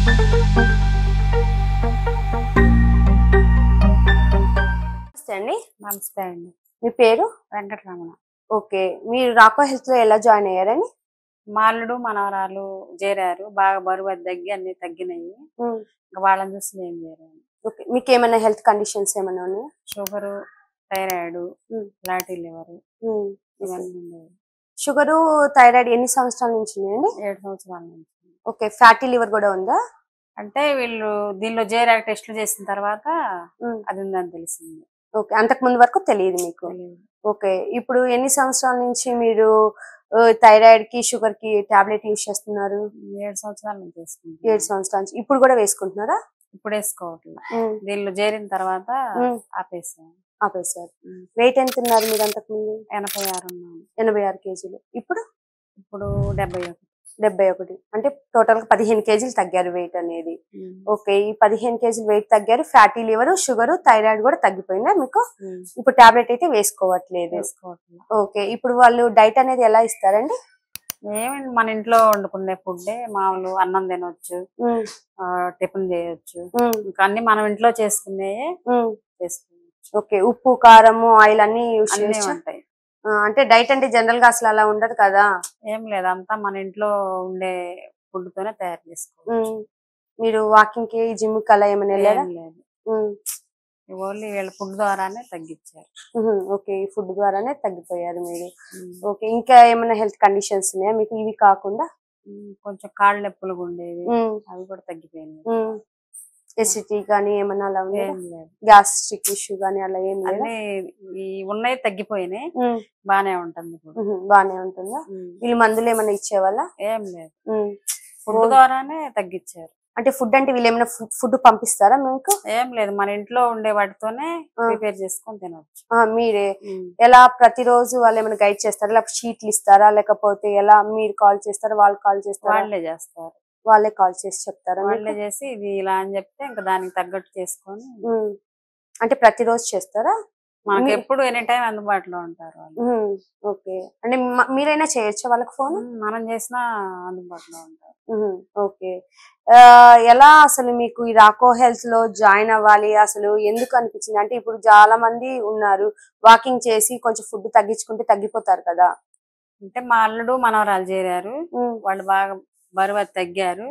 నమస్తే అండి. నమస్తే అండి. మీ పేరు? వెంకటరమణ. ఓకే. మీరు రాకో హెల్త్‌లో ఎలా జాయిన్ అయ్యారండి? మా అల్లుడు, మనవరాలు చేరారు. బాగా బరువు అది తగ్గి అన్నీ తగ్గినాయి. హ్మ్. ఇంక వాళ్ళని చూసి నేను చేరాను. ఓకే. మీకేమైనా హెల్త్ కండిషన్స్ ఏమైనా ఉన్నాయా? షుగరు, థైరాయిడు, హ్మ్. ఫ్లాటీ లివరు హ్మ్. ఇవన్నీ ఉండేవి. షుగరు, థైరాయిడ్ ఎన్ని సంవత్సరాల నుంచి ఉన్నాయండి? 7 సంవత్సరాల నుంచి. ఓకే. ఫ్యాటీ లివర్ గూడా ఉందా? అంటే వీళ్ళు దీనిలో చేరాక టెస్టులు చేసిన తర్వాత హ్మ్. అది ఉందని తెలిసింది. ఓకే. అంతకుముందు వరకు తెలీదు మీకు. తెలియదు. ఓకే. ఇప్పుడు ఎన్ని సంవత్సరాల నుంచి మీరు థైరాయిడ్‌కి, షుగర్‌కి టాబ్లెట్ యూజ్ చేస్తున్నారు? 7 సంవత్సరాల నుంచి 7 వేసుకుంటున్నాను. సంవత్సరాల నుంచి. ఇప్పుడు గూడా వేసుకుంటున్నారా? ఇప్పుడు వేసుకోవట్లేదు. హ్మ్. దీనిలో చేరిన తర్వాత హ్మ్. ఆపేసాను. ఆపేసారు. వెయిట్ ఎంత ఉన్నారు మీరు అంతకుముందు? 86 ఉన్నాను. 86 కేజీలు. ఇప్పుడు? ఇప్పుడు 71. 71. అంటే టోటల్‌గా 15 కేజీలు తగ్గారు వెయిట్ అనేది. ఓకే. ఈ 15 కేజీలు వెయిట్ తగ్గారు. ఫ్యాటీ లివర్, షుగర్, థైరాయిడ్ కూడా తగ్గిపోయిందా మీకు? ఇప్పుడు టాబ్లెట్ అయితే వేసుకోవట్లేదు. వేసుకోవట్లేదు. ఓకే. ఇప్పుడు వాళ్ళు డైట్ అనేది ఎలా ఇస్తారండి? ఏమండి మన ఇంట్లో వండుకునే ఫుడ్డే మామూలు అన్నం తినొచ్చు, టిఫిన్ చేయొచ్చు, ఇంకా అన్ని మనం ఇంట్లో చేసుకునేయే చేసుకోవచ్చు. ఓకే. ఉప్పు, కారము, ఆయిల్ అన్ని యూజ్ అన్నీ చేయొచ్చా? ఉంటాయి. అంటే డైట్ అంటే జనరల్ గా అసలు అలా ఉండదు కదా. ఏం లేదు, అంతా మన ఇంట్లో ఉండే ఫుడ్ తోనే తయారు చేసుకోవచ్చు. మీరు వాకింగ్ కి, జిమ్ కి అలా ఏమైనా వెళ్ళారా? ఏం లేదు, ఓన్లీ వీళ్ళ ఫుడ్ ద్వారానే తగ్గించారు. ఓకే. ఈ ఫుడ్ ద్వారానే తగ్గిపోయారు మీరు. ఓకే. ఇంకా ఏమైనా హెల్త్ కండిషన్స్ ఉన్నాయా మీకు ఇవి కాకుండా? కొంచెం కాళ్ళు నొప్పులు ఉండేవి, అవి కూడా తగ్గిపోయినాయి. ఎసిటీ కానీ ఏమన్నా అలా ఉంది? ఏం లేదు. గ్యాస్ట్రిక్ ఇష్యూ కానీ అలా ఏం లేదు? అన్నీ ఈ ఉన్నాయి తగ్గిపోయినాయి, బానే ఉంటుంది ఇప్పుడు. బానే ఉంటుందా? వీళ్ళు మందులు ఏమైనా ఇచ్చేవాళ్ళ? ఏం లేదు, ఫుడ్ ద్వారానే తగ్గించారు. అంటే ఫుడ్ అంటే వీళ్ళు ఏమైనా ఫుడ్ పంపిస్తారా మీకు? ఏం లేదు, మన ఇంట్లో ఉండే వాటితోనే ప్రిపేర్ చేసుకొని తినవచ్చు. మీరే ఎలా ప్రతిరోజు వాళ్ళు ఏమైనా గైడ్ చేస్తారా, లేకపోతే షీట్లు ఇస్తారా, లేకపోతే ఎలా మీరు కాల్ చేస్తారా, వాళ్ళు కాల్ చేస్తారా? వాళ్ళే చేస్తారు. వాళ్ళే కాల్ చేసి చెప్తారా? వాళ్ళే చేసి ఇది ఇలా అని చెప్తే ఇంకా దానికి తగ్గట్టు చేసుకొని. అంటే ప్రతిరోజు చేస్తారా? మనకి ఎప్పుడు ఎనీ టైం అందుబాటులో ఉంటారు వాళ్ళు. ఓకే. అంటే మీరైనా చేయొచ్చా వాళ్ళకి ఫోన్? మనం చేసినా అందుబాటులో ఉంటారు. ఓకే. ఎలా అసలు మీకు ఈ రాకో హెల్త్ లో జాయిన్ అవ్వాలి అసలు ఎందుకు అనిపించింది? అంటే ఇప్పుడు చాలా మంది ఉన్నారు వాకింగ్ చేసి కొంచెం ఫుడ్ తగ్గించుకుంటే తగ్గిపోతారు కదా. అంటే మా అల్లుడు, మనవరాలు చేరారు, వాళ్ళు బాగా బరువు తగ్గారు.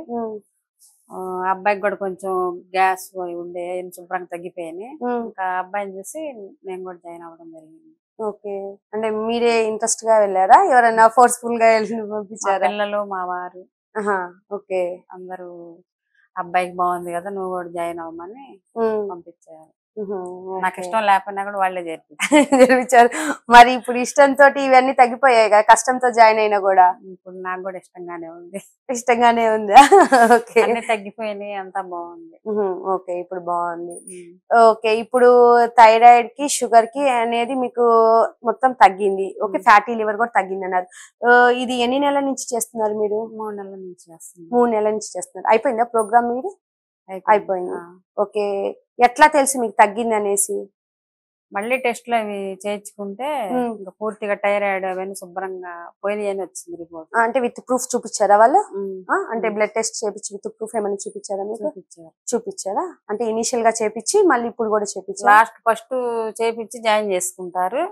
అబ్బాయికి కూడా కొంచెం గ్యాస్ ఉండే శుభ్రంగా తగ్గిపోయినాయి. ఇంకా అబ్బాయిని చూసి నేను కూడా జాయిన్ అవ్వడం జరిగింది. ఓకే. అంటే మీరే ఇంట్రెస్ట్ గా వెళ్ళారా, ఎవరైనా ఫోర్స్ఫుల్ గా పంపించారా? పిల్లలు, మా వారు, ఓకే, అందరూ అబ్బాయికి బాగుంది కదా నువ్వు కూడా జాయిన్ అవ్వమని పంపించారు. నాకు ఇష్టం లేకపోయినా కూడా వాళ్ళే జరిపించారు. మరి ఇప్పుడు ఇష్టంతో ఇవన్నీ తగ్గిపోయాయి కదా, కష్టంతో జాయిన్ అయినా కూడా? ఇప్పుడు నాకు కూడా ఇష్టంగానే ఉంది. ఇష్టంగానే ఉందా? ఓకే. అన్ని తగ్గిపోయినాయి, అంతా బాగుంది. ఓకే, ఇప్పుడు బాగుంది. ఓకే. ఇప్పుడు థైరాయిడ్ కి, షుగర్ కి అనేది మీకు మొత్తం తగ్గింది. ఓకే. ఫ్యాటీ లివర్ కూడా తగ్గింది అన్నారు. ఇది ఎన్ని నెలల నుంచి చేస్తున్నారు మీరు? 3 నెలల నుంచి చేస్తున్నారు. 3 నెలల నుంచి చేస్తున్నారు. అయిపోయిందా ప్రోగ్రామ్ మీది? అయిపోయింది. ఓకే. ఎట్లా తెలుసు మీకు తగ్గింది అనేసి? మళ్ళీ టెస్ట్లు అవి చేయించుకుంటే ఇంకా పూర్తిగా థైరాయిడ్ అవన్నీ శుభ్రంగా పోయినాయి అని వచ్చింది రిపోర్ట్. అంటే విత్ ప్రూఫ్ చూపించారా వాళ్ళు? అంటే బ్లడ్ టెస్ట్ చేపించి విత్ ప్రూఫ్ ఏమైనా చూపించారా మీకు? చూపించారా? అంటే ఇనిషియల్ గా చేపించి మళ్ళీ ఇప్పుడు కూడా చేపించారు? లాస్ట్ ఫస్ట్ చేపించి జాయిన్ చేసుకుంటారు,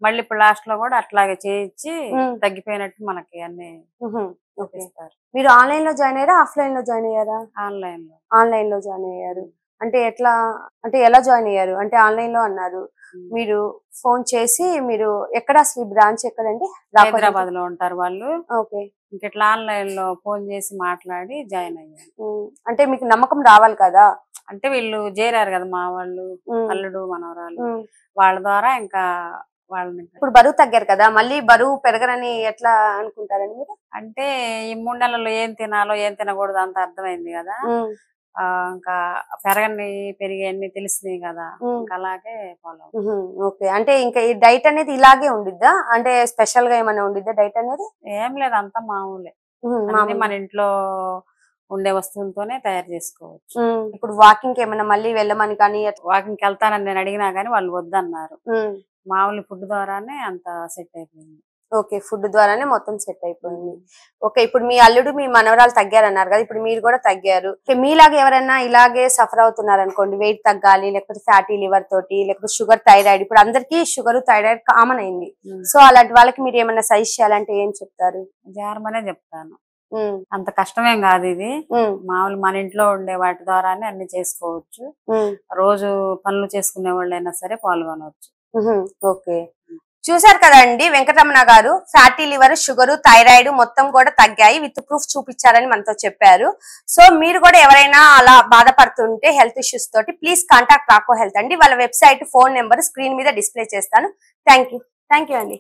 మళ్ళీ ఇప్పుడు లాస్ట్ లో కూడా అట్లాగే చేయించి తగ్గిపోయినట్టు మనకి అన్ని చూపిస్తారు. మీరు ఆన్లైన్ లో జాయిన్ అయ్యారా, ఆఫ్లైన్ లో జాయిన్ అయ్యారా? ఆన్లైన్ లో. ఆన్లైన్ లో జాయిన్ అయ్యారు. అంటే ఎట్లా, అంటే ఎలా జాయిన్ అయ్యారు? అంటే ఆన్లైన్ లో అన్నారు, మీరు ఫోన్ చేసి మీరు ఎక్కడ, అసలు బ్రాంచ్ ఎక్కడండి? హైదరాబాద్ లో ఉంటారు వాళ్ళు. ఓకే. ఇట్లా ఆన్లైన్ లో ఫోన్ చేసి మాట్లాడి జాయిన్ అయ్యారు. అంటే మీకు నమ్మకం రావాలి కదా. అంటే వీళ్ళు చేరారు కదా మా వాళ్ళు, అల్లుడు, మనవరాలు, వాళ్ళ ద్వారా ఇంకా వాళ్ళని. ఇప్పుడు బరువు తగ్గారు కదా, మళ్ళీ బరువు పెరగరని ఎట్లా అనుకుంటారని మీరు? అంటే ఈ 3 నెలల్లో ఏం తినాలో ఏం తినకూడదు అంత అర్థమైంది కదా, ఇంకా పెరిగాయన్ని తెలిసినాయి కదా, ఇంకా అలాగే ఫాలో. ఓకే. అంటే ఇంకా ఈ డైట్ అనేది ఇలాగే ఉండిద్దా, అంటే స్పెషల్ గా ఏమైనా ఉండిద్దా డైట్ అనేది? ఏం లేదు, అంతా మామూలే, మన ఇంట్లో ఉండే వస్తువులతోనే తయారు చేసుకోవచ్చు. ఇప్పుడు వాకింగ్ ఏమైనా మళ్ళీ వెళ్ళమని కానీ? వాకింగ్కి వెళ్తానని నేను అడిగినా గానీ వాళ్ళు వద్దన్నారు. మామూలు ఫుడ్ ద్వారానే అంత సెట్ అయిపోయింది. ఓకే, ఫుడ్ ద్వారానే మొత్తం సెట్ అయిపోయింది. ఓకే, ఇప్పుడు మీ అల్లుడు మీ మనవరాలు తగ్గారన్నారు కదా, ఇప్పుడు మీరు కూడా తగ్గారు. మీలాగా ఎవరైనా ఇలాగే సఫర్ అవుతున్నారు అనుకోండి, వెయిట్ తగ్గాలి, లేకపోతే ఫ్యాటీ లివర్ తోటి, లేకపోతే షుగర్ థైరాయిడ్, ఇప్పుడు అందరికి షుగర్ థైరాయిడ్ కామన్ అయింది. సో అలాంటి వాళ్ళకి మీరు ఏమైనా సజెస్ట్ చేయాలంటే ఏం చెప్తారు? జారమనే చెప్తాను. అంత కష్టమేం కాదు ఇది. మామూలు మన ఇంట్లో ఉండే వాటి ద్వారానే అన్ని చేసుకోవచ్చు. రోజు పనులు చేసుకునే వాళ్ళైనా సరే పాల్గొనవచ్చు. ఓకే, చూసారు కదండి వెంకటరమణ గారు, ఫ్యాటీ లివర్, షుగర్, థైరాయిడ్ మొత్తం కూడా తగ్గాయి, విత్ ప్రూఫ్ చూపించారని మనతో చెప్పారు. సో మీరు కూడా ఎవరైనా అలా బాధపడుతుంటే హెల్త్ ఇష్యూస్ తోటి, ప్లీజ్ కాంటాక్ట్ రాకో హెల్త్ అండి. వాళ్ళ వెబ్సైట్, ఫోన్ నెంబర్ స్క్రీన్ మీద డిస్ప్లే చేస్తాను. థ్యాంక్ యూ అండి.